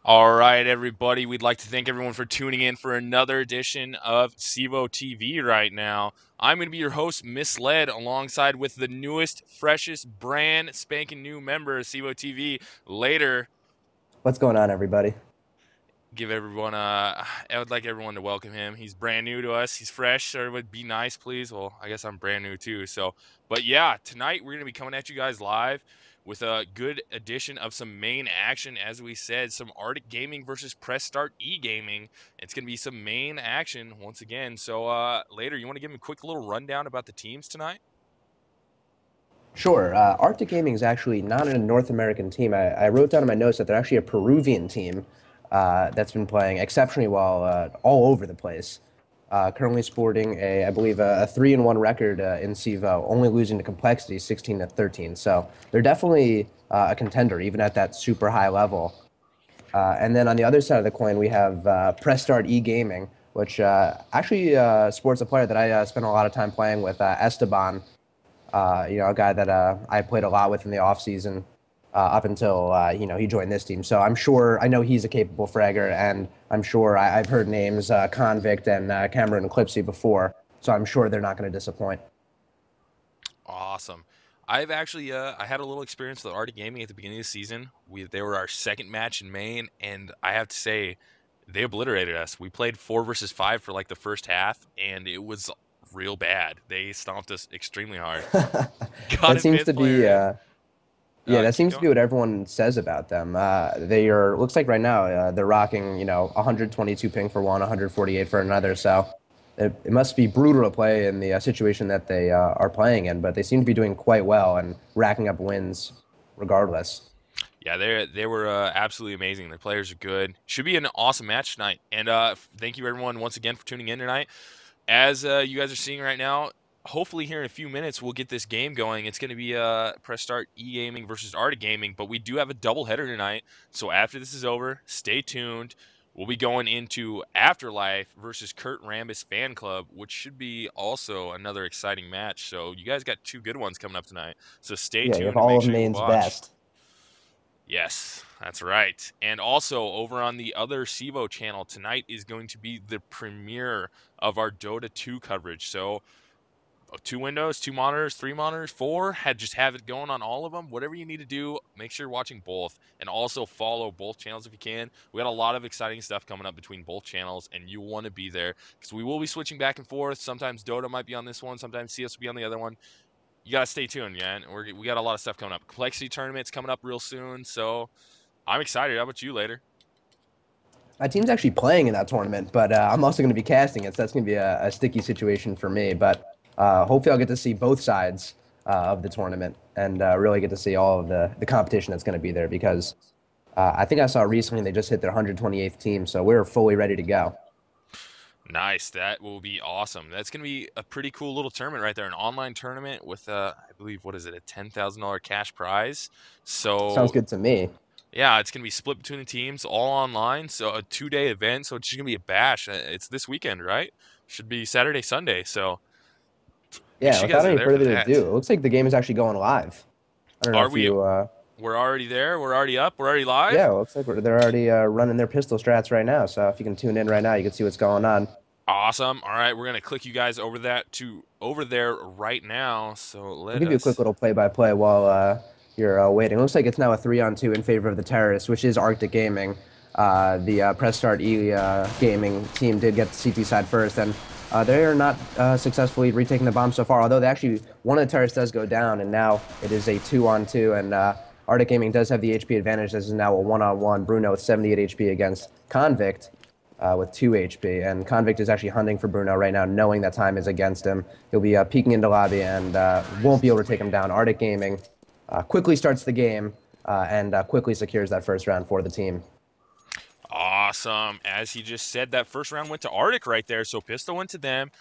All right, everybody. We'd like to thank everyone for tuning in for another edition of CEVO TV right now. I'm going to be your host, Misled, alongside with the newest, freshest, brand spanking new member of CEVO TV. Later, What's going on, everybody? give everyone I would like everyone to welcome him. He's brand new to us. He's fresh. Everybody be nice, please. Well, I guess I'm brand new too. But yeah, tonight we're going to be coming at you guys live with a good edition of some main action. As we said, some Artyk Gaming versus Press Start eGaming. It's going to be some main action once again. So later, you want to give him a quick little rundown about the teams tonight? Sure. Arctic Gaming is actually not a North American team. I wrote down in my notes that they're actually a Peruvian team that's been playing exceptionally well all over the place. Currently sporting I believe, a 3-1 record in CEVO, only losing to Complexity 16-13. So they're definitely a contender, even at that super high level. And then on the other side of the coin, we have Press Start eGaming, which actually sports a player that I spent a lot of time playing with, Esteban. A guy that I played a lot with in the offseason up until he joined this team. So I'm sure I know he's a capable fragger, and I'm sure I've heard names Convict and Cameron Eclipse before. So I'm sure they're not going to disappoint. Awesome. I've actually I had a little experience with Arctic Gaming at the beginning of the season. They were our second match in Maine, and I have to say they obliterated us. We played 4 versus 5 for like the first half, and it was real bad. They stomped us extremely hard. Got That a seems fifth to be player in. yeah, that Keep seems to going. be what everyone says about them. They are looks like right now they're rocking 122 ping for one, 148 for another. So it must be brutal to play in the situation that they are playing in, but they seem to be doing quite well and racking up wins regardless. Yeah, they were absolutely amazing. Their players are good. Should be an awesome match tonight. And thank you everyone once again for tuning in tonight. As you guys are seeing right now, hopefully here in a few minutes we'll get this game going. It's going to be Press Start eGaming versus Arctic Gaming, but we do have a doubleheader tonight. So after this is over, stay tuned. We'll be going into Afterlife versus Kurt Rambis Fan Club, which should be also another exciting match. So you guys got two good ones coming up tonight. So stay Yeah, you have tuned and all make of sure you Maine's watch. best. Yes, that's right. And also over on the other CEVO channel tonight is going to be the premiere of our Dota 2 coverage. So two windows, two monitors, three monitors, four. Just have it going on all of them. Whatever you need to do, make sure you're watching both, and also follow both channels if you can. We got a lot of exciting stuff coming up between both channels, and you want to be there because we will be switching back and forth. Sometimes Dota might be on this one, sometimes CS will be on the other one. You gotta stay tuned, man. We got a lot of stuff coming up. Complexity tournament's coming up real soon, so I'm excited. How about you later? My team's actually playing in that tournament, but I'm also going to be casting it, so that's going to be a sticky situation for me. But hopefully, I'll get to see both sides of the tournament and really get to see all of the competition that's going to be there because I think I saw recently they just hit their 128th team, so we're fully ready to go. Nice. That will be awesome. That's going to be a pretty cool little tournament right there. An online tournament with, I believe, what is it, a $10,000 cash prize. Sounds So, good to me. yeah, it's going to be split between the teams, all online. So, a 2-day event. So, it's just going to be a bash. It's this weekend, right? Should be Saturday, Sunday. So, make Yeah, sure you without guys are any there for further that. ado, it looks like the game is actually going live. I don't know Are if we? you, We're already there. We're already up. We're already live. yeah, it looks like they're already running their pistol strats right now. So if you can tune in right now, you can see what's going on. Awesome. All right, we're going to click you guys over there right now. So, I'll let give you a quick us. little play-by-play while you're waiting. Looks like it's now a 3-on-2 in favor of the terrorists, which is Arctic Gaming. The Press Start Gaming team did get the CT side first, and they are not successfully retaking the bomb so far. Although they actually one of the terrorists does go down, and now it is a 2-on-2, and Arctic Gaming does have the HP advantage. This is now a 1-on-1. Bruno with 78 HP against Convict with 2 HP. And Convict is actually hunting for Bruno right now, knowing that time is against him. He'll be peeking into lobby and won't be able to take him down. Arctic Gaming quickly starts the game and quickly secures that first round for the team. Awesome. As he just said, that first round went to Arctic right there. So pistol went to them.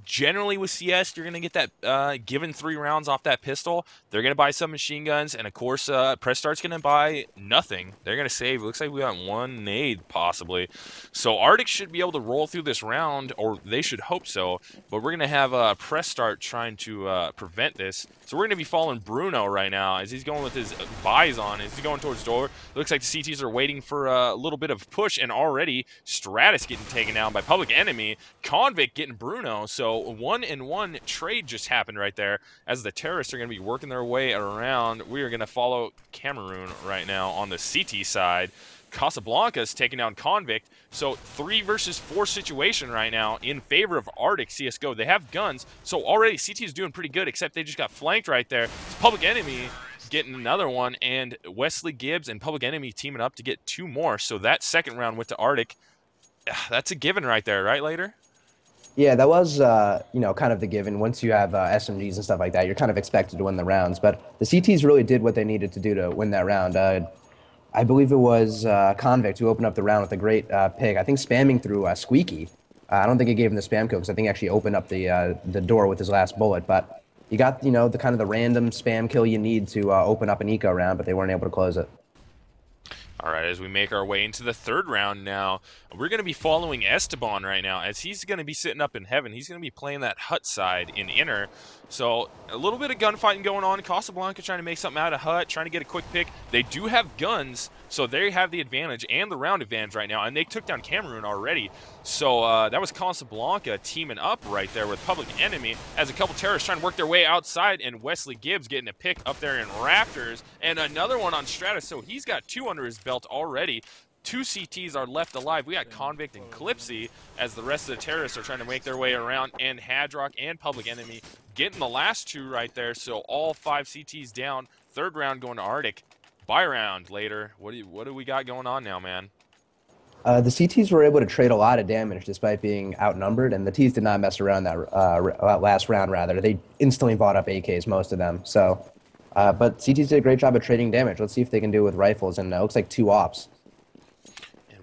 Generally with CS, you're going to get that given 3 rounds off that pistol. They're going to buy some machine guns, and of course, Press Start's going to buy nothing. They're going to save. It looks like we got one nade, possibly. So Artyk should be able to roll through this round, or they should hope so, but we're going to have Press Start trying to prevent this. So we're going to be following Bruno right now as he's going with his buys on. As he's going towards door, looks like the CTs are waiting for a little bit of push, and already Stratus getting taken down by Public Enemy. Convict getting Bruno, so 1-in-1 trade just happened right there as the terrorists are going to be working their way around. We are going to follow Cameroon right now on the CT side. Casablanca's taking down Convict, so 3 versus 4 situation right now in favor of Artyk CSGO. They have guns, so already CT is doing pretty good, except they just got flanked right there. It's Public Enemy getting another one, and Wesley Gibbs and Public Enemy teaming up to get 2 more, so that second round went to Artyk. That's a given right there, right, Later? Yeah, that was, kind of the given. Once you have SMGs and stuff like that, you're kind of expected to win the rounds. But the CTs really did what they needed to do to win that round. I believe it was Convict who opened up the round with a great pick. I think spamming through Squeaky. I don't think it gave him the spam kill because I think he actually opened up the door with his last bullet. But you got, the kind of the random spam kill you need to open up an eco round, but they weren't able to close it. All right, as we make our way into the third round now, we're going to be following Esteban right now, as he's going to be sitting up in heaven. He's going to be playing that hut side in inner. So a little bit of gunfighting going on. Casablanca trying to make something out of hut, trying to get a quick pick. They do have guns, so they have the advantage and the round advantage right now, and they took down Cameroon already. So that was Casablanca teaming up right there with Public Enemy as a couple terrorists trying to work their way outside, and Wesley Gibbs getting a pick up there in Raptors, and another one on Stratus, so he's got 2 under his belt already. 2 CTs are left alive. We got Convict and Clipsy as the rest of the terrorists are trying to make their way around, and Hadrock and Public Enemy getting the last 2 right there, so all 5 CTs down. Third round going to Artyk. Buy round Later. What do we got going on now, man? The CTs were able to trade a lot of damage despite being outnumbered, and the Ts did not mess around that last round, rather. They instantly bought up AKs, most of them. So, but CTs did a great job of trading damage. Let's see if they can do it with rifles, and it looks like 2 ops.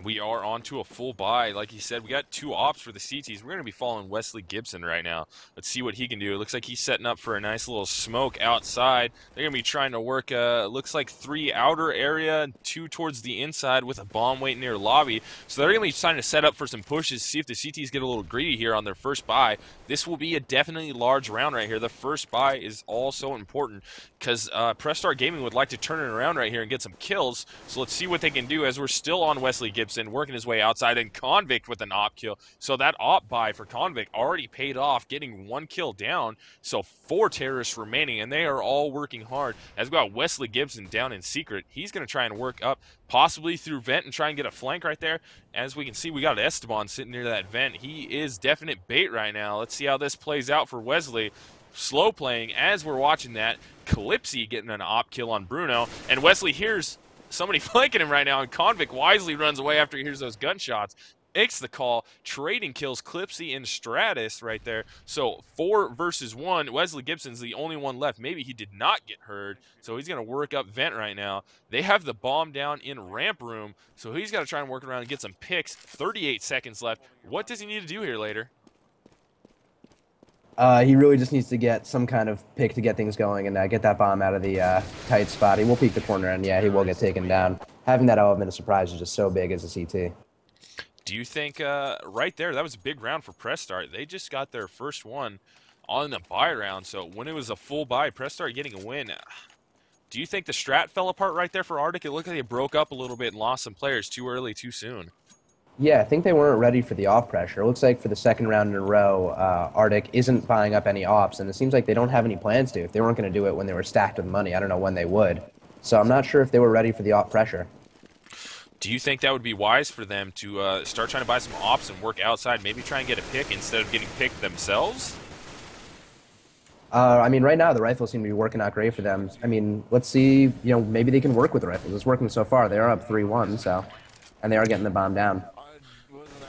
We are on to a full buy. Like he said, we got 2 ops for the CTs. We're going to be following Wesley Gibson right now. Let's see what he can do. It looks like he's setting up for a nice little smoke outside. They're going to be trying to work, looks like 3 outer area, 2 towards the inside with a bomb waiting near lobby. So they're going to be trying to set up for some pushes, see if the CTs get a little greedy here on their first buy. This will be a definitely large round right here. The first buy is also important because Artyk Gaming would like to turn it around right here and get some kills. So let's see what they can do as we're still on Wesley Gibson, working his way outside, and Convict with an op kill. So that op buy for Convict already paid off, getting 1 kill down. So 4 terrorists remaining, and they are all working hard. As we got Wesley Gibson down in secret, he's going to try and work up, possibly through vent, and try and get a flank right there. As we can see, we got Esteban sitting near that vent. He is definite bait right now. Let's see how this plays out for Wesley. Slow playing as we're watching that. Calypsy getting an op kill on Bruno, and Wesley hears somebody flanking him right now, and Convict wisely runs away after he hears those gunshots. Makes the call, trading kills Clipsy and Stratus right there. So 4 versus 1. Wesley Gibson's the only one left. Maybe he did not get heard, so he's going to work up vent right now. They have the bomb down in ramp room, so he's got to try and work around and get some picks. 38 seconds left. What does he need to do here Later? He really just needs to get some kind of pick to get things going and get that bomb out of the tight spot. He will peek the corner, and yeah, he will get taken down. Having that element of surprise is just so big as a CT. Do you think right there, that was a big round for Press Start. They just got their first one on the buy round, so when it was a full buy, Press Start getting a win. Do you think the strat fell apart right there for Artyk? It looked like they broke up a little bit and lost some players too early, too soon. Yeah, I think they weren't ready for the off pressure. It looks like for the second round in a row, Artyk isn't buying up any ops, and it seems like they don't have any plans to. If they weren't going to do it when they were stacked with money, I don't know when they would. So I'm not sure if they were ready for the off pressure. Do you think that would be wise for them to start trying to buy some ops and work outside, maybe try and get a pick instead of getting picked themselves? I mean, right now the rifles seem to be working out great for them. I mean, let's see, maybe they can work with the rifles. It's working so far. They are up 3-1, so, and they are getting the bomb down.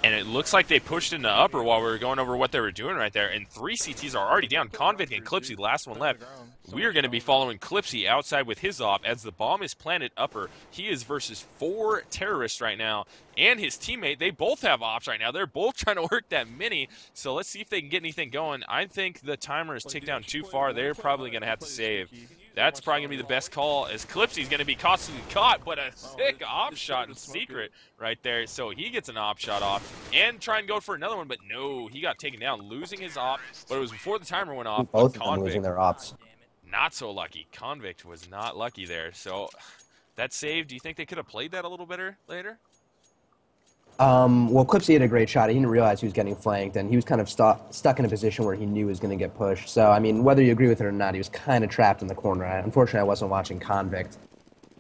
And it looks like they pushed into upper while we were going over what they were doing right there, and 3 CTs are already down. Convict and Clipsy, last one left. We are going to be following Clipsy outside with his op as the bomb is planted upper. He is versus 4 terrorists right now, and his teammate, they both have ops right now. They're both trying to work that mini, so let's see if they can get anything going. I think the timer is ticked down too far. They're probably going to have to save. That's probably going to be the best call, as Clipsy's going to be constantly caught, but a sick op shot in secret right there. So he gets an op shot off and try and go for another one, but no, he got taken down, losing his op, but it was before the timer went off. Both of them losing their ops. Not so lucky. Convict was not lucky there. So that save, do you think they could have played that a little better later? Well, Clipsy had a great shot. He didn't realize he was getting flanked, and he was kind of stuck in a position where he knew he was going to get pushed. So, I mean, whether you agree with it or not, he was kind of trapped in the corner. Unfortunately, I wasn't watching Convict.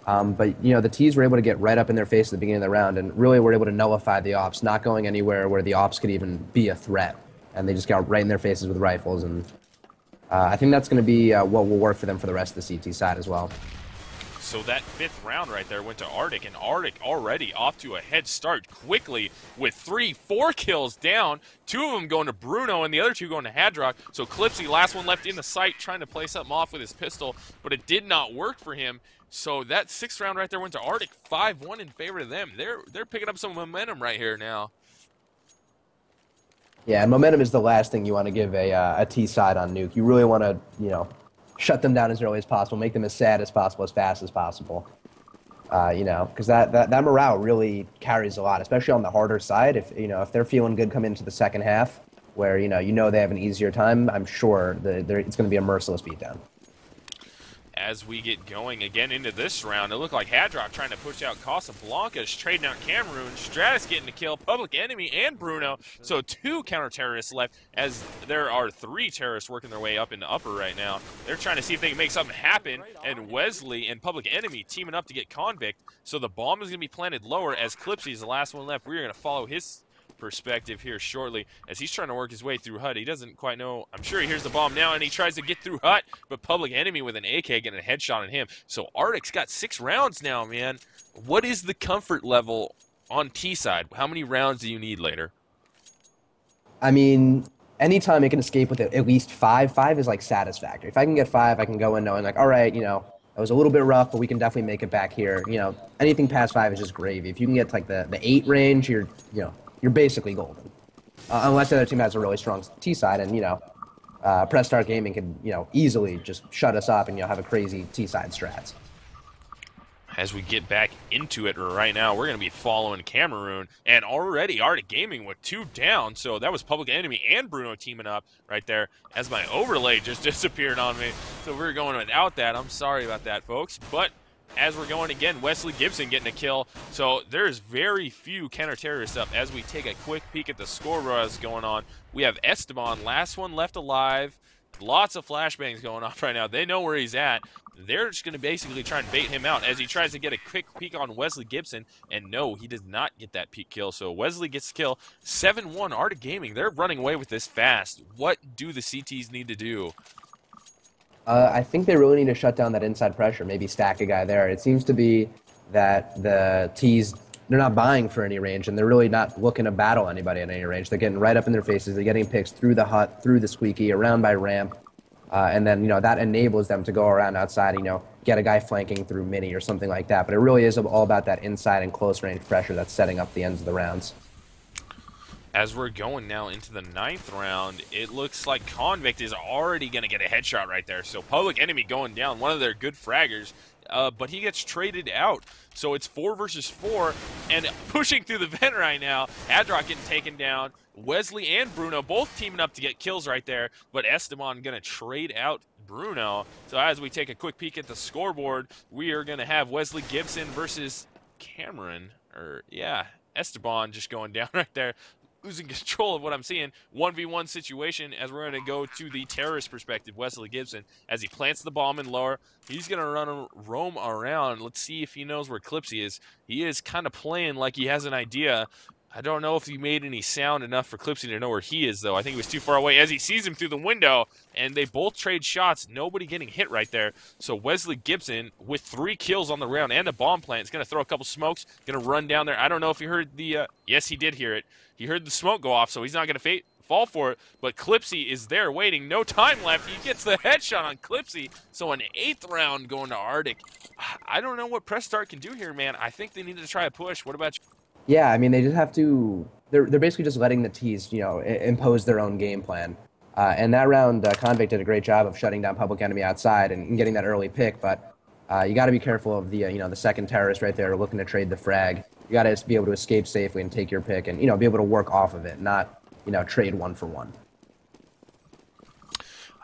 But, you know, the T's were able to get right up in their face at the beginning of the round and really were able to nullify the ops, not going anywhere where the ops could even be a threat. And they just got right in their faces with rifles, and I think that's going to be what will work for them for the rest of the CT side as well. So that 5th round right there went to Artyk, and Artyk already off to a head start quickly with 4 kills down. 2 of them going to Bruno, and the other 2 going to Hadrock. So Clipsy, last one left in the sight, trying to play something off with his pistol, but it did not work for him. So that 6th round right there went to Artyk, 5-1 in favor of them. They're picking up some momentum right here now. Yeah, momentum is the last thing you want to give a T side on Nuke. You really want to, you know, shut them down as early as possible, make them as sad as possible, as fast as possible. You know, because that morale really carries a lot, especially on the harder side. If they're feeling good coming into the second half, where you know they have an easier time, I'm sure it's going to be a merciless beatdown. As we get going again into this round, it looked like Hadrock trying to push out Casablanca's, trading out Cameroon, Stratus getting a kill, Public Enemy, and Bruno. So 2 counter-terrorists left, as there are 3 terrorists working their way up into upper right now. They're trying to see if they can make something happen, and Wesley and Public Enemy teaming up to get Convict. So the bomb is going to be planted lower, as Clipsy is the last one left. We're going to follow his perspective here shortly as he's trying to work his way through hut. He doesn't quite know. I'm sure he hears the bomb now, and he tries to get through hut, but Public Enemy with an AK getting a headshot on him. So Artyk's got 6 rounds now, man. What is the comfort level on T side? How many rounds do you need later? I mean, anytime I can escape with at least 5 is like satisfactory. If I can get 5, I can go in knowing like, all right, you know, it was a little bit rough, but we can definitely make it back here. You know, anything past 5 is just gravy. If you can get to like the 8 range, you're basically golden. Unless the other team has a really strong T side, and Artyk Gaming can easily just shut us up and have a crazy T side strats. As we get back into it right now, we're going to be following Cameroon, and already Artyk Gaming with 2 down. So that was Public Enemy and Bruno teaming up right there, as my overlay just disappeared on me. So we're going without that. I'm sorry about that, folks. But as we're going again, Wesley Gibson getting a kill. So there's very few counter-terrorists up. As we take a quick peek at the scoreboard that's going on, we have Esteban, last one left alive. Lots of flashbangs going off right now. They know where he's at. They're just going to basically try and bait him out as he tries to get a quick peek on Wesley Gibson. And no, he does not get that peek kill. So Wesley gets the kill. 7-1 Artyk Gaming. They're running away with this fast. What do the CTs need to do? I think they really need to shut down that inside pressure, maybe stack a guy there. It seems to be that the T's, they're not buying for any range, and they're really not looking to battle anybody at any range. They're getting right up in their faces. They're getting picks through the hut, through the squeaky, around by ramp. And then, that enables them to go around outside, get a guy flanking through mini or something like that. But it really is all about that inside and close range pressure that's setting up the ends of the rounds. As we're going now into the 9th round, it looks like Convict is already going to get a headshot right there. So Public Enemy going down, one of their good fraggers, but he gets traded out. So it's 4 versus 4, and pushing through the vent right now, Hadrock getting taken down. Wesley and Bruno both teaming up to get kills right there, but Esteban going to trade out Bruno. So as we take a quick peek at the scoreboard, we are going to have Wesley Gibson versus Cameron. Esteban just going down right there, losing control of what I'm seeing. 1v1 situation as we're going to go to the terrorist perspective. Wesley Gibson, as he plants the bomb in lower, he's going to roam around. Let's see if he knows where Clipsy is. He is kind of playing like he has an idea. I don't know if he made any sound enough for Clipsy to know where he is, though. I think he was too far away as he sees him through the window, and they both trade shots. Nobody getting hit right there. So Wesley Gibson, with 3 kills on the round and a bomb plant, is going to throw a couple smokes, going to run down there. I don't know if he heard the yes, he did hear it. He heard the smoke go off, so he's not going to fall for it, but Clipsy is there waiting. No time left. He gets the headshot on Clipsy, so an 8th round going to Artyk. I don't know what Press Start can do here, man. I think they need to try a push. What about you? Yeah, I mean, they just have to. They're basically just letting the T's, impose their own game plan. And that round, Convict did a great job of shutting down Public Enemy outside and getting that early pick. But you got to be careful of the second terrorist right there looking to trade the frag. You got to be able to escape safely and take your pick, and be able to work off of it, not trade 1 for 1.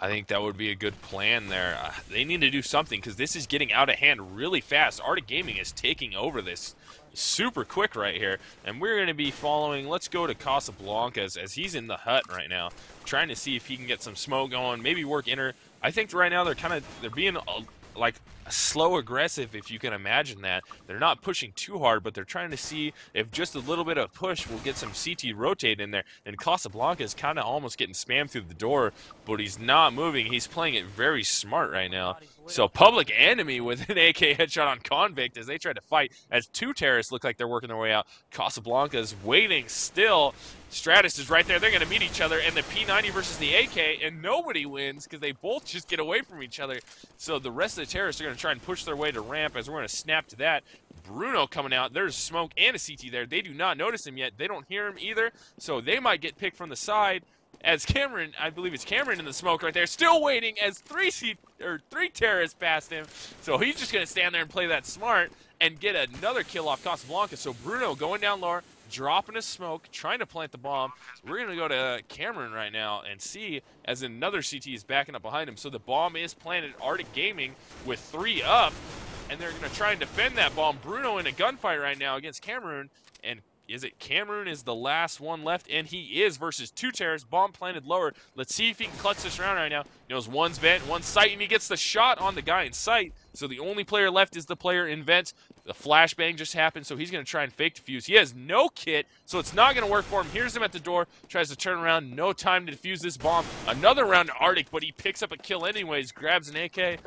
I think that would be a good plan there. They need to do something because this is getting out of hand really fast. Artyk Gaming is taking over this super quick right here, and we're going to be following. Let's go to Casablanca as he's in the hut right now, trying to see if he can get some smoke going, maybe work inner. I think right now they're being like slow aggressive, if you can imagine that. They're not pushing too hard, but they're trying to see if just a little bit of push will get some CT rotate in there. And Casablanca is kind of almost getting spammed through the door, but he's not moving. He's playing it very smart right now. So Public Enemy with an AK headshot on Convict as they try to fight, as 2 terrorists look like they're working their way out. Casablanca is waiting still. Stratus is right there. They're going to meet each other, and the P90 versus the AK, and nobody wins because they both just get away from each other. So the rest of the terrorists are going to try and push their way to ramp as we're going to snap to that. Bruno coming out. There's smoke and a CT there. They do not notice him yet. They don't hear him either, so they might get picked from the side. As Cameron, I believe it's Cameron in the smoke right there, still waiting as 3 terrorists passed him. So he's just going to stand there and play that smart and get another kill off Casablanca. So Bruno going down lower, dropping a smoke, trying to plant the bomb. We're going to go to Cameron right now and see as another CT is backing up behind him. So the bomb is planted. Artyk Gaming with 3 up, and they're going to try and defend that bomb. Bruno in a gunfight right now against Cameron, and is it Cameron is the last one left, and he is versus 2 terrorists, bomb planted lower. Let's see if he can clutch this round right now. He knows one's vent, one's sight, and he gets the shot on the guy in sight. So the only player left is the player in vent. The flashbang just happened, so he's going to try and fake defuse. He has no kit, so it's not going to work for him. Here's him at the door, tries to turn around, no time to defuse this bomb. Another round to Artyk, but he picks up a kill anyways, grabs an AK.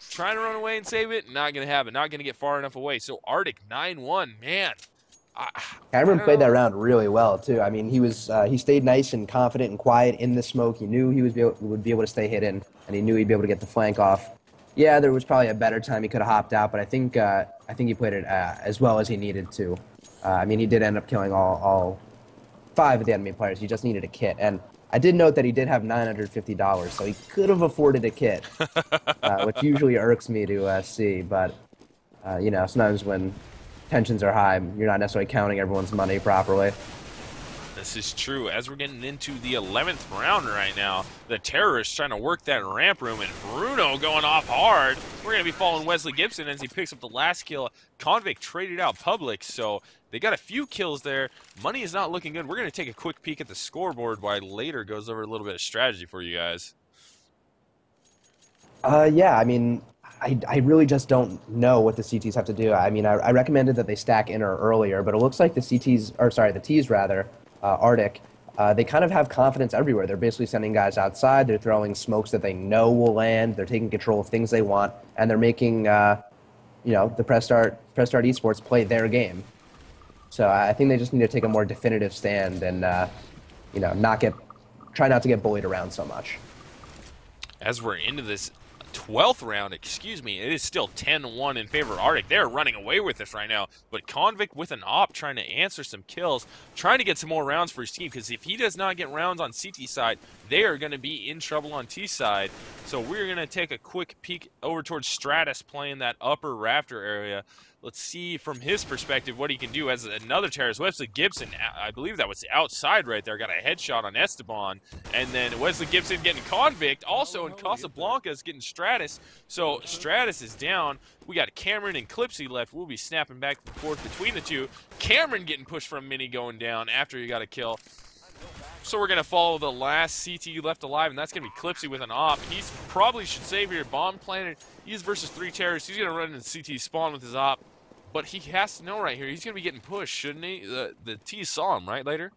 Trying to run away and save it, not going to have it, not going to get far enough away. So Artyk 9-1, man. Cameron played that round really well too. I mean, he stayed nice and confident and quiet in the smoke. He knew he would be able to stay hidden, and he knew he'd be able to get the flank off. Yeah, there was probably a better time he could have hopped out, but I think he played it as well as he needed to. I mean, he did end up killing all 5 of the enemy players. He just needed a kit, and I did note that he did have $950, so he could have afforded a kit, which usually irks me to see. But sometimes when tensions are high, you're not necessarily counting everyone's money properly. This is true. As we're getting into the 11th round right now, the terrorists trying to work that ramp room, and Bruno going off hard. We're going to be following Wesley Gibson as he picks up the last kill. Convict traded out Public, so they got a few kills there. Money is not looking good. We're going to take a quick peek at the scoreboard while later goes over a little bit of strategy for you guys. Yeah, I mean, I really just don't know what the CTs have to do. I mean, I recommended that they stack inner earlier, but it looks like the T's rather, Artyk, they kind of have confidence everywhere. They're basically sending guys outside. They're throwing smokes that they know will land. They're taking control of things they want, and they're making, the Press Start Esports play their game. So I think they just need to take a more definitive stand and, try not to get bullied around so much. As we're into this 12th round, it is still 10-1 in favor of Artyk. They're running away with this right now, but Convict with an op trying to answer some kills, trying to get some more rounds for his team, because if he does not get rounds on CT side, they are going to be in trouble on T side. So we're going to take a quick peek over towards Stratus playing that upper rafter area. Let's see from his perspective what he can do as another terrorist. Wesley Gibson, I believe that was outside right there, got a headshot on Esteban. And then Wesley Gibson getting Convict, also in Casablanca is getting Stratus. So Stratus is down. We got Cameron and Clipsy left. We'll be snapping back and forth between the two. Cameron getting pushed from Mini going down after he got a kill. So we're going to follow the last CT left alive, and that's going to be Clipsy with an op. He probably should save here. Bomb planted. He's versus 3 terrorists. He's going to run into CT spawn with his op. But he has to know right here. He's going to be getting pushed, shouldn't he? The T saw him, right, later?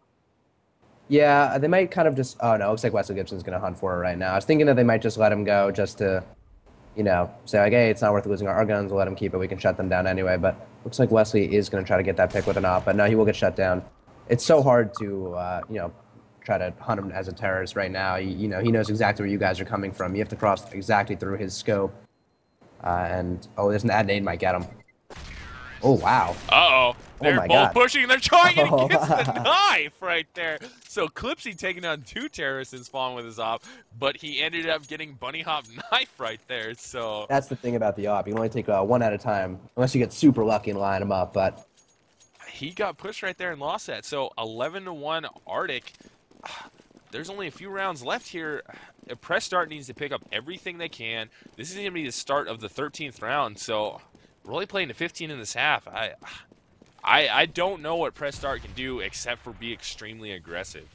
Yeah, they might kind of just. Oh no, looks like Wesley Gibson's gonna hunt for it right now. I was thinking that they might just let him go, just to, say like, hey, it's not worth losing our guns. We'll let him keep it. We can shut them down anyway. But looks like Wesley is gonna try to get that pick with an op, but no, he will get shut down. It's so hard to, try to hunt him as a terrorist right now. He knows exactly where you guys are coming from. You have to cross exactly through his scope. And oh, there's an ad nade might get him. Oh wow. Uh-oh. Oh They're my both God. pushing. They're trying and he gets the Oh. knife right there. So Clipsy taking down 2 terrorists and Spawn with his op, but he ended up getting bunny hop knife right there. So That's the thing about the op. You can only take one at a time, unless you get super lucky and line them up. But he got pushed right there and lost that. So 11-1 Artyk. There's only a few rounds left here. Press Start needs to pick up everything they can. This is going to be the start of the 13th round. So we're only playing to 15 in this half. I don't know what Press Start can do except for be extremely aggressive.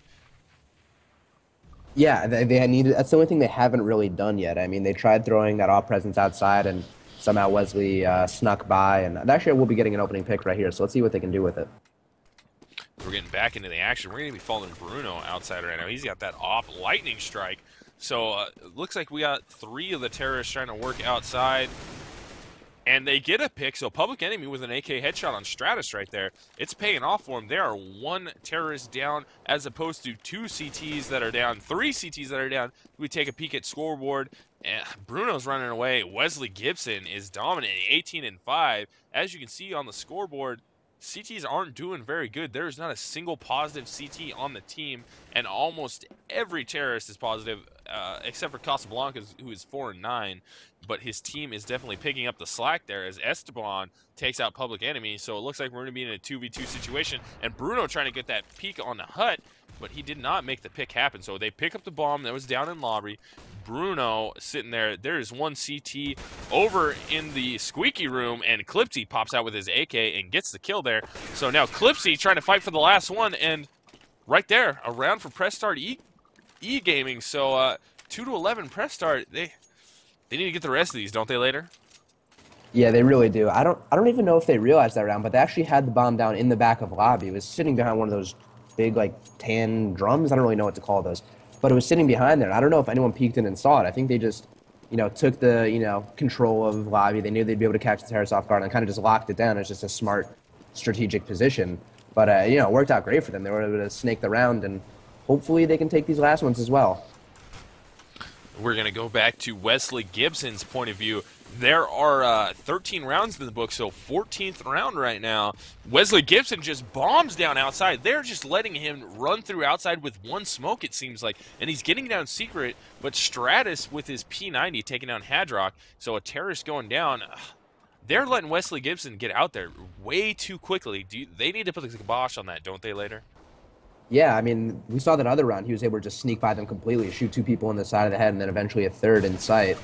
yeah, they needed. That's the only thing they haven't really done yet. I mean, they tried throwing that off presence outside, and somehow Wesley snuck by. And actually, we'll be getting an opening pick right here. So let's see what they can do with it. We're getting back into the action. We're going to be following Bruno outside right now. He's got that off lightning strike. So it looks like we got 3 of the terrorists trying to work outside. And they get a pick, so Public Enemy with an AK headshot on Stratus right there. It's paying off for him. There are 1 terrorist down as opposed to 2 CTs that are down, 3 CTs that are down. We take a peek at scoreboard. And Bruno's running away. Wesley Gibson is dominating, 18-5. As you can see on the scoreboard, CTs aren't doing very good. There is not a single positive CT on the team, and almost every terrorist is positive, except for Casablanca, who is 4-9. But his team is definitely picking up the slack there as Esteban takes out Public Enemy. So it looks like we're going to be in a 2v2 situation, and Bruno trying to get that peek on the hut, but he did not make the pick happen. So they pick up the bomb that was down in lobby. Bruno sitting there. There is 1 CT over in the squeaky room, and Clipsy pops out with his AK and gets the kill there. So now Clipsy trying to fight for the last one, and right there, a round for Press Start eGaming. So 2-11 Press Start. They need to get the rest of these, don't they, later? Yeah, they really do. I don't even know if they realized that round, but they actually had the bomb down in the back of lobby. It was sitting behind one of those big, like, tan drums. I don't really know what to call those. But it was sitting behind there. I don't know if anyone peeked in and saw it. I think they just, took the, control of lobby. They knew they'd be able to catch the terrorists off guard and kind of just locked it down. It's just a smart strategic position. But, it worked out great for them. They were able to snake the round, and hopefully they can take these last ones as well. We're going to go back to Wesley Gibson's point of view. There are 13 rounds in the book, so 14th round right now. Wesley Gibson just bombs down outside. They're just letting him run through outside with 1 smoke, it seems like. And he's getting down secret, but Stratus with his P90 taking down Hadrock. So a terrorist going down. They're letting Wesley Gibson get out there way too quickly. They need to put the kibosh on that, don't they, later? Yeah, I mean, we saw that other round. He was able to just sneak by them completely, shoot 2 people on the side of the head, and then eventually a 3rd in sight.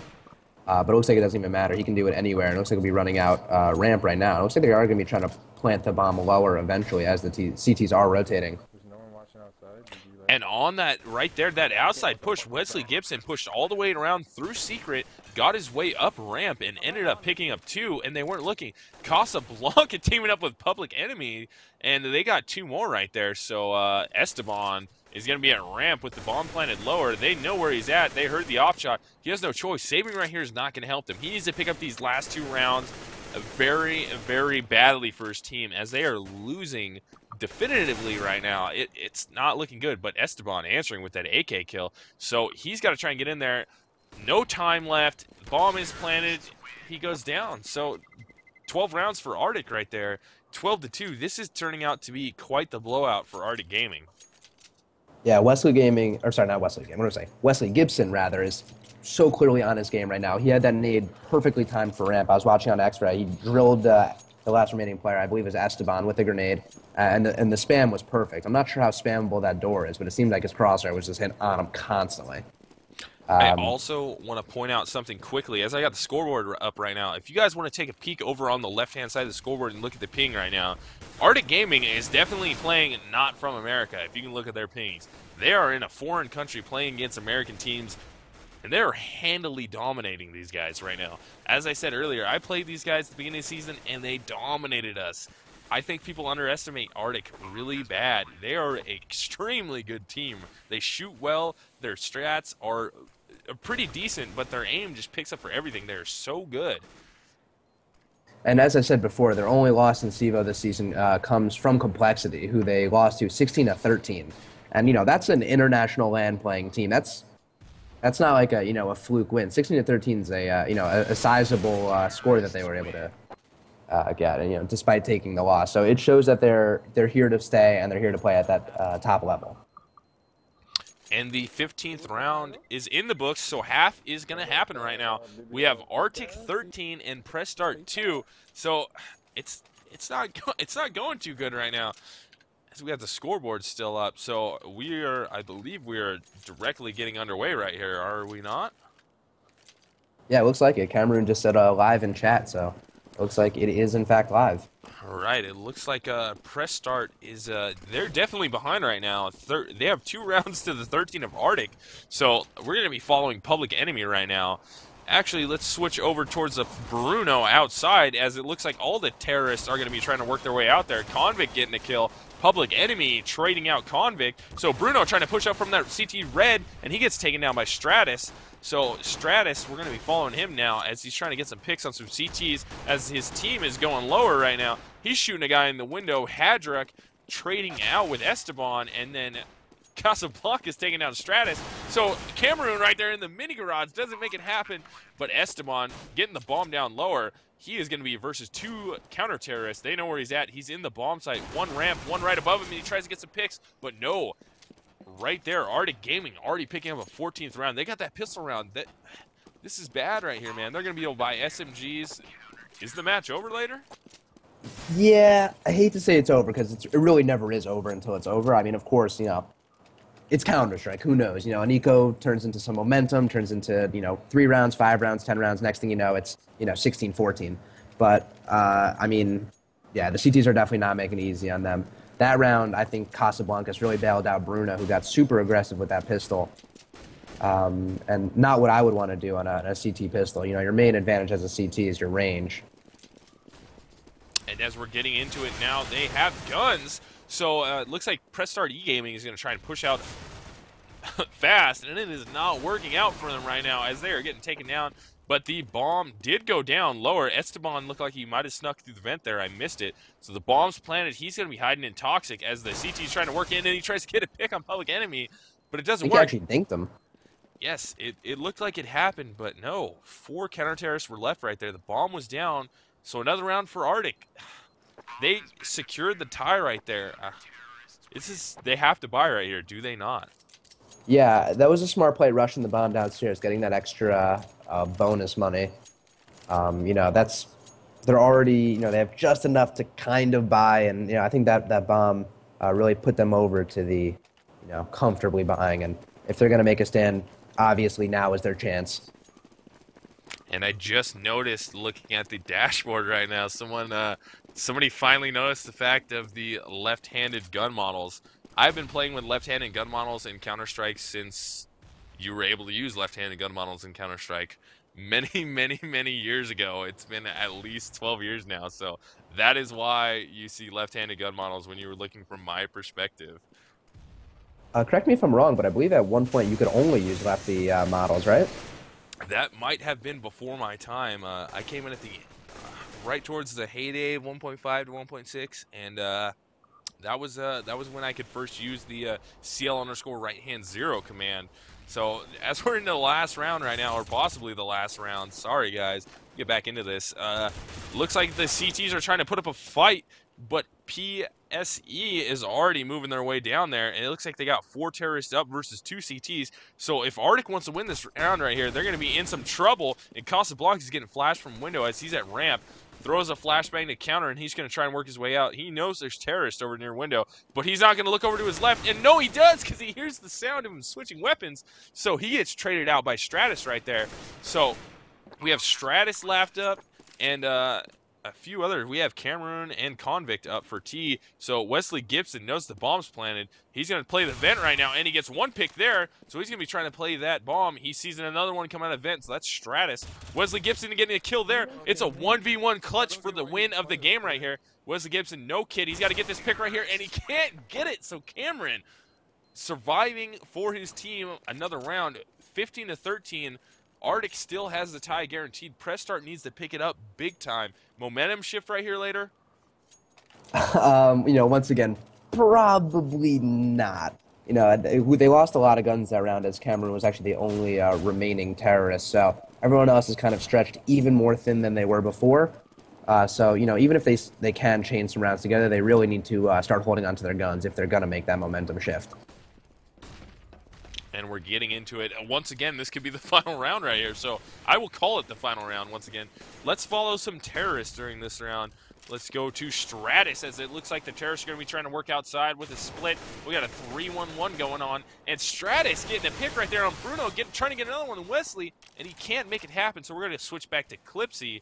But it looks like it doesn't even matter. He can do it anywhere. And it looks like he'll be running out ramp right now. It looks like they are going to be trying to plant the bomb lower eventually as the CTs are rotating. There's no one watching outside. And on that right there, that outside push, Wesley Gibson pushed all the way around through secret, got his way up ramp, and ended up picking up 2, and they weren't looking. Casablanca teaming up with Public Enemy, and they got 2 more right there. So Esteban is going to be at ramp with the bomb planted lower. They know where he's at. They heard the off shot. He has no choice. Saving right here is not going to help them. He needs to pick up these last 2 rounds very, very badly for his team, as they are losing definitively right now. It's not looking good, but Esteban answering with that AK kill. So he's got to try and get in there. No time left. Bomb is planted. He goes down. So 12 rounds for Artyk right there. 12-2. This is turning out to be quite the blowout for Artyk Gaming. Yeah, Wesley Gaming, or sorry, not Wesley Gaming, what do I say? Wesley Gibson, rather, is so clearly on his game right now. He had that nade perfectly timed for ramp. I was watching on X-Ray. He drilled the last remaining player, I believe it was Esteban, with a grenade, and the spam was perfect. I'm not sure how spammable that door is, but it seemed like his crosshair was just hit on him constantly. I also want to point out something quickly. As I got the scoreboard up right now, if you guys want to take a peek over on the left-hand side of the scoreboard and look at the ping right now, Artyk Gaming is definitely playing not from America, if you can look at their pings. They are in a foreign country playing against American teams. And they're handily dominating these guys right now. As I said earlier, I played these guys at the beginning of the season, and they dominated us. I think people underestimate Artyk really bad. They are an extremely good team. They shoot well. Their strats are pretty decent, but their aim just picks up for everything. They're so good. And as I said before, their only loss in CEVO this season comes from Complexity, who they lost to 16-13. And that's an international LAN playing team. That's not like a fluke win. 16-13 is a sizable score that they were able to get, and despite taking the loss. So it shows that they're here to stay and they're here to play at that top level. And the 15th round is in the books, so half is going to happen right now. We have Artyk 13 and Press Start 2, so it's not going too good right now. As we have the scoreboard still up, so I believe we are directly getting underway right here, are we not? Yeah, it looks like it. Cameroon just said live in chat, so it looks like it is in fact live. All right, it looks like Press Start is they're definitely behind right now. They have 2 rounds to the 13 of Artyk, so we're going to be following Public Enemy right now. Actually, let's switch over towards the Bruno outside, as it looks like all the terrorists are going to be trying to work their way out there. Convict getting a kill. Public Enemy trading out Convict. So Bruno trying to push up from that CT red, and he gets taken down by Stratus. So Stratus, we're going to be following him now as he's trying to get some picks on some CTs as his team is going lower right now. He's shooting a guy in the window. Hadrak trading out with Esteban, and then Casablanca is taking down Stratus. So Cameroon right there in the mini garage doesn't make it happen, but Esteban getting the bomb down lower. He is going to be versus 2 counter-terrorists. They know where he's at. He's in the bomb site. 1 ramp, 1 right above him, and he tries to get some picks, but no. Right there, Artyk Gaming already picking up a 14th round. They got that pistol round. This is bad right here, man. They're going to be able to buy SMGs. Is the match over later? Yeah, I hate to say it's over because it really never is over until it's over. I mean, of course, it's Counter-Strike. Who knows? An eco turns into some momentum, turns into, 3 rounds, 5 rounds, 10 rounds. Next thing you know, it's, 16-14. But, I mean, yeah, the CTs are definitely not making it easy on them. That round, I think Casablancas really bailed out Bruno, who got super aggressive with that pistol. And not what I would want to do on a CT pistol. Your main advantage as a CT is your range. And as we're getting into it now, they have guns. So it looks like Press Start eGaming is going to try and push out fast, and it is not working out for them right now as they are getting taken down. But the bomb did go down lower. Esteban looked like he might have snuck through the vent there. I missed it. So the bomb's planted. He's going to be hiding in Toxic as the CT's trying to work in, and he tries to get a pick on Public Enemy, but it doesn't work. He actually dinked him. Yes, it looked like it happened, but no. 4 counter-terrorists were left right there. The bomb was down, so another round for Artyk. They secured the tie right there. They have to buy right here, do they not? Yeah, that was a smart play, rushing the bomb downstairs, getting that extra bonus money. They're already, they have just enough to kind of buy, and I think that bomb really put them over to the, comfortably buying. And if they're going to make a stand, obviously now is their chance. And I just noticed, looking at the dashboard right now, somebody finally noticed the fact of the left-handed gun models. I've been playing with left-handed gun models in Counter-Strike since you were able to use left-handed gun models in Counter-Strike many, many, many years ago. It's been at least 12 years now, so that is why you see left-handed gun models when you were looking from my perspective. Correct me if I'm wrong, but I believe at one point you could only use lefty models, right? That might have been before my time. I came in at the right towards the heyday of 1.5 to 1.6, and that was when I could first use the CL_right-hand 0 command. So as we're in the last round right now, or possibly the last round, sorry guys, get back into this. Looks like the CTs are trying to put up a fight, but PSE is already moving their way down there, and it looks like they got 4 terrorists up versus 2 CTs. So if Artyk wants to win this round right here, they're going to be in some trouble, and Casablanca is getting flashed from window as he's at ramp. Throws a flashbang to counter, and he's going to try and work his way out. He knows there's terrorists over near window, but he's not going to look over to his left. And no, he does, because he hears the sound of him switching weapons. So he gets traded out by Stratus right there. So we have Stratus laughed up, and a few other. We have Cameroon and Convict up for T. So Wesley Gibson knows the bomb's planted. He's going to play the vent right now, and he gets one pick there. So he's going to be trying to play that bomb. He sees another one come out of vent, so that's Stratus. Wesley Gibson getting a kill there. It's a 1v1 clutch for the win of the game right here. Wesley Gibson, no kid. He's got to get this pick right here, and he can't get it. So Cameron surviving for his team another round, 15-13. Artyk still has the tie guaranteed. Press Start needs to pick it up big time. Momentum shift right here later. Once again, probably not. They lost a lot of guns that round as Cameroon was actually the only remaining terrorist. So everyone else is kind of stretched even more thin than they were before. So even if they can chain some rounds together, they really need to start holding onto their guns if they're going to make that momentum shift. And we're getting into it. Once again, this could be the final round right here. So I will call it the final round once again. Let's follow some terrorists during this round. Let's go to Stratus, as it looks like the terrorists are going to be trying to work outside with a split. We got a 3-1-1 going on. And Stratus getting a pick right there on Bruno, trying to get another one on Wesley, and he can't make it happen. So we're going to switch back to Clipsy,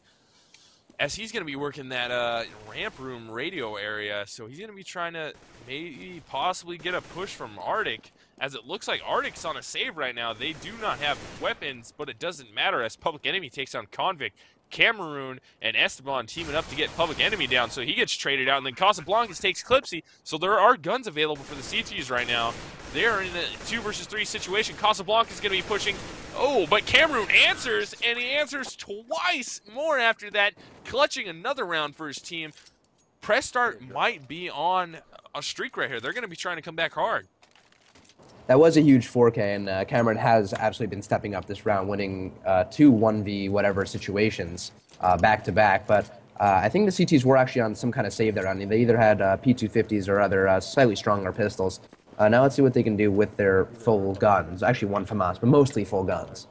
as he's going to be working that ramp room radio area. So he's going to be trying to maybe possibly get a push from Artyk, as it looks like Artyk's on a save right now. They do not have weapons, but it doesn't matter as Public Enemy takes on Convict. Cameroon and Esteban teaming up to get Public Enemy down, so he gets traded out, and then Casablancas takes Clipsy, so there are guns available for the CTs right now. They are in a 2 versus 3 situation. Casablancas is going to be pushing. Oh, but Cameroon answers, and he answers twice more after that, clutching another round for his team. Press Start might be on a streak right here. They're going to be trying to come back hard. That was a huge 4K, and Cameron has absolutely been stepping up this round, winning 2 1v whatever situations back to back. But I think the CTs were actually on some kind of save there. I mean, they either had P250s or other slightly stronger pistols. Now let's see what they can do with their full guns. Actually, one FAMAS, but mostly full guns.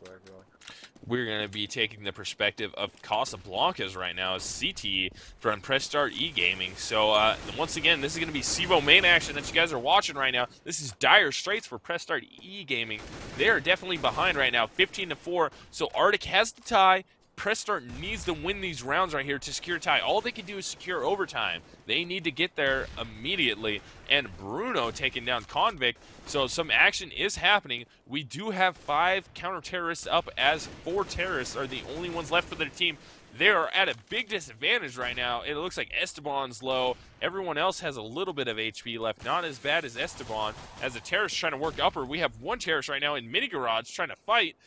We're going to be taking the perspective of Casablancas right now as CT from Press Start eGaming. So once again, this is going to be CEVO-Main action that you guys are watching right now. This is dire straits for Press Start eGaming. They are definitely behind right now, 15-4. So Artyk has the tie. Press Start needs to win these rounds right here to secure tie. All they can do is secure overtime. They need to get there immediately. And Bruno taking down Convict. So some action is happening. We do have 5 counter-terrorists up, as 4 terrorists are the only ones left for their team. They are at a big disadvantage right now. It looks like Esteban's low. Everyone else has a little bit of HP left. Not as bad as Esteban. As the terrorist trying to work upper, we have 1 terrorist right now in mini garage trying to fight.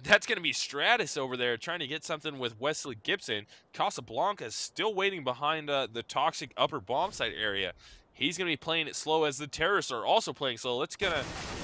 That's going to be Stratus over there trying to get something with Wesley Gibson. Casablanca is still waiting behind the toxic upper bomb site area. He's going to be playing it slow, as the terrorists are also playing slow. Let's get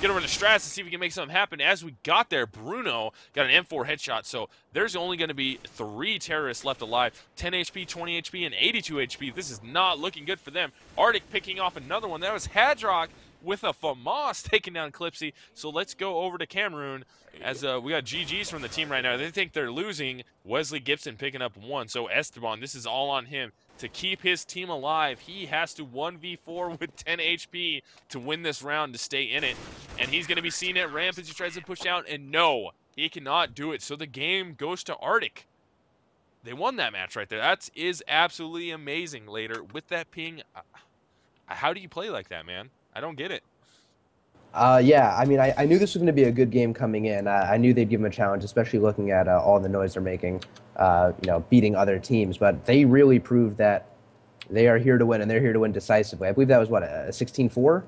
over to Stratus and see if we can make something happen. As we got there, Bruno got an M4 headshot. So there's only going to be 3 terrorists left alive. 10 HP, 20 HP, and 82 HP. This is not looking good for them. Artyk picking off another one. That was Hadrock with a FAMAS taking down Clipsy. So let's go over to Cameroon, as we got GGs from the team right now. They think they're losing. Wesley Gibson picking up 1. So Esteban, this is all on him. To keep his team alive, he has to 1v4 with 10 HP to win this round to stay in it. And he's going to be seen at ramp as he tries to push out, and no, he cannot do it. So the game goes to Artyk. They won that match right there. That is absolutely amazing later. With that ping, how do you play like that, man? I don't get it. Yeah, I mean, I knew this was going to be a good game coming in. I knew they'd give him a challenge, especially looking at all the noise they're making, beating other teams. But they really proved that they are here to win, and they're here to win decisively. I believe that was, what, a 16-4?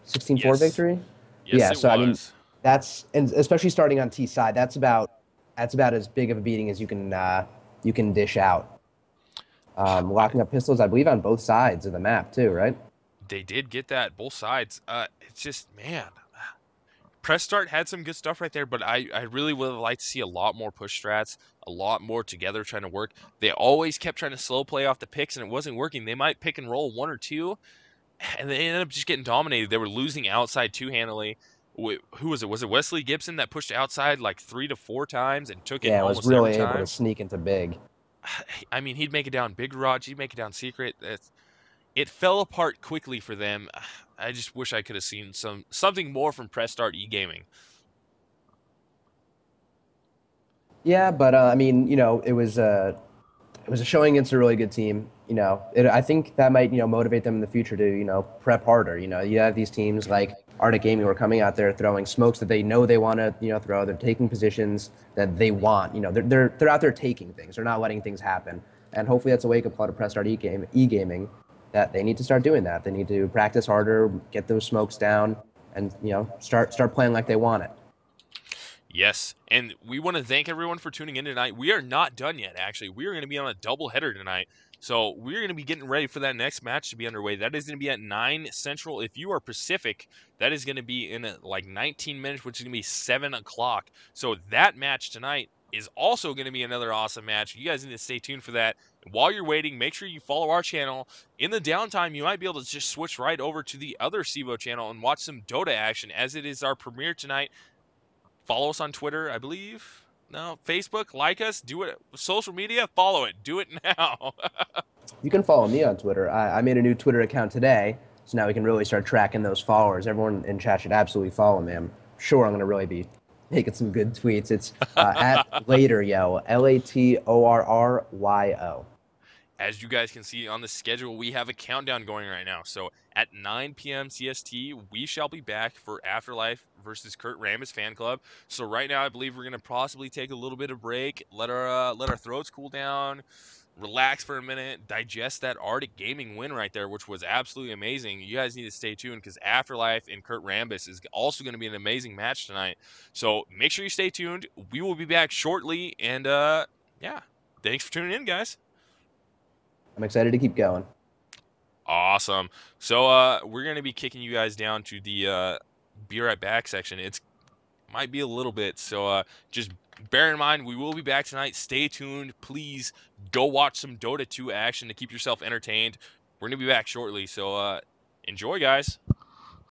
16-4 Yes. victory? Yes, yeah, it so, was. I mean, that's, and especially starting on T side, that's about as big of a beating as you can dish out. Locking up pistols, I believe, on both sides of the map, too, right? They did get that, both sides. It's just, man, Press Start had some good stuff right there, but I really would have liked to see a lot more push strats, a lot more together trying to work. They always kept trying to slow play off the picks, and it wasn't working. They might pick and roll 1 or 2, and they ended up just getting dominated. They were losing outside two-handedly. Who was it? Was it Wesley Gibson that pushed outside like 3 to 4 times and took it almost every time? Yeah, was really able to sneak into big. I mean, he'd make it down Big Garage, he'd make it down Secret. It fell apart quickly for them. I just wish I could have seen something more from Press Start eGaming. Yeah, but I mean, it was It was a showing against a really good team. I think that might motivate them in the future to prep harder. You have these teams like Artyk Gaming who are coming out there throwing smokes that they know they want to throw. They're taking positions that they want. They're out there taking things. They're not letting things happen. And hopefully that's a wake up call to press start e-gaming that they need to start doing that. They need to practice harder, get those smokes down, and start playing like they want it. Yes, and we want to thank everyone for tuning in tonight. We are not done yet, actually. We are going to be on a doubleheader tonight. So we're going to be getting ready for that next match to be underway. That is going to be at 9 Central. If you are Pacific, that is going to be in like 19 minutes, which is going to be 7 o'clock. So that match tonight is also going to be another awesome match. You guys need to stay tuned for that. While you're waiting, make sure you follow our channel. In the downtime, you might be able to just switch right over to the other CEVO channel and watch some Dota action, as it is our premiere tonight. Follow us on Twitter, I believe. No, Facebook, like us, do it. Social media, follow it. Do it now. You can follow me on Twitter. I made a new Twitter account today, so now we can really start tracking those followers. Everyone in chat should absolutely follow me. I'm sure I'm going to really be making some good tweets. It's at Later Yo, Latorryo. As you guys can see on the schedule, we have a countdown going right now. So at 9 p.m. CST, we shall be back for Afterlife versus Kurt Rambis Fan Club. So right now, I believe we're going to possibly take a little bit of break, let our throats cool down, relax for a minute, digest that Artyk Gaming win right there, which was absolutely amazing. You guys need to stay tuned because Afterlife and Kurt Rambis is also going to be an amazing match tonight. So make sure you stay tuned. We will be back shortly, and yeah, thanks for tuning in, guys. I'm excited to keep going. Awesome. So we're gonna be kicking you guys down to the be right back section. It's might be a little bit, so just bear in mind we will be back tonight. Stay tuned. Please go watch some Dota 2 action to keep yourself entertained. We're gonna be back shortly, so enjoy, guys.